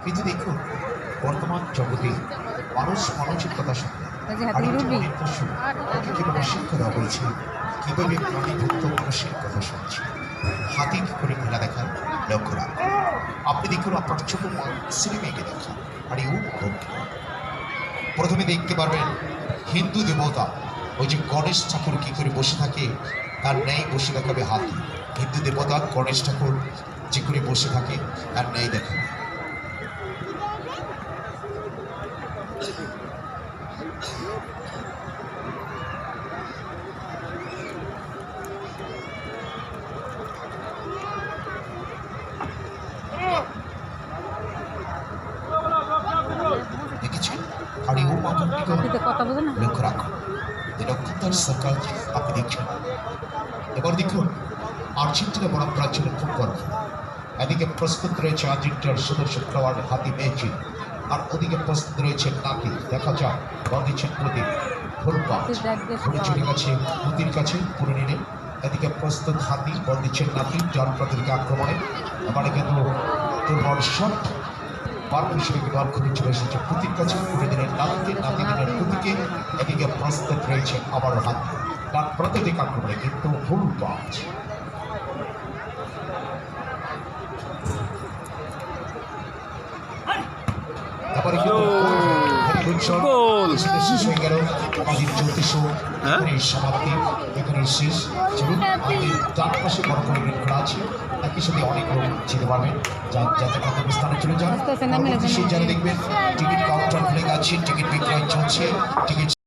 কিন্তু দেখুন বর্তমান জগতে মানুষ মানসিকতার সঙ্গে কীভাবে শিক্ষা দেওয়া হয়েছে, কীভাবে প্রাণীভুক্ত মানুষের কথা শুনছে, হাতি কী করে খেলা দেখার লক্ষ্য রাখুন। আপনি দেখুন আপনার ছোট ছেলে মেয়েকে দেখান আর এই প্রথমে দেখতে পারবেন হিন্দু দেবতা ওই যে গণেশ ঠাকুর কী করে বসে থাকে, তার ন্যায় বসে দেখাবে হাতি। হিন্দু দেবতা গণেশ ঠাকুর যে করে বসে থাকে তার ন্যায় দেখাবে। দেখেছেন আর এই লক্ষ্য রাখুন নিরক্ষতার সরকার আপনি দেখছেন। এবার দেখুন আর্জেন্টিনা বনাম ব্রাজিলের ফুটবল খেলা। এদিকে প্রস্তুত রয়েছে আর্জেন্টিনার সদস্য খেলোয়াড় হাতি মেচি, আর ওদিকে প্রস্তুত রয়েছে নাতি। দেখা যাক বল দিচ্ছেন প্রদীপ, ফুল পাস ঘুরে চলে গেছে নদীর কাছে পুরে নিলে। এদিকে প্রস্তুত হাতি, বল দিচ্ছেন নাতি ডান প্রতিদিকে আক্রমণে। এবারে কিন্তু দুর্বল শট বার হিসেবে বল ঘুরে চলে এসেছে পুতির কাছে, পুরে দিলেন নাতিকে, নাতি দিলেন পুতিকে। এদিকে প্রস্তুত রয়েছে আবারও হাতি ডান প্রতিদিকে আক্রমণে, কিন্তু ফুল পাস। শেষ হয়ে গেল আমাদের 34 সমাপ্তি এখানে শেষ। চলুন আমাদের ডান পাশে বড় করে খোলা আছে, একই সাথে অনেক লোক যেতে পারবেন, যাতে গন্তব্যস্থানে চলে যান। যারা দেখবেন টিকিট কাউন্টার খুলে গেছে, টিকিট বিক্রয় চলছে, টিকিট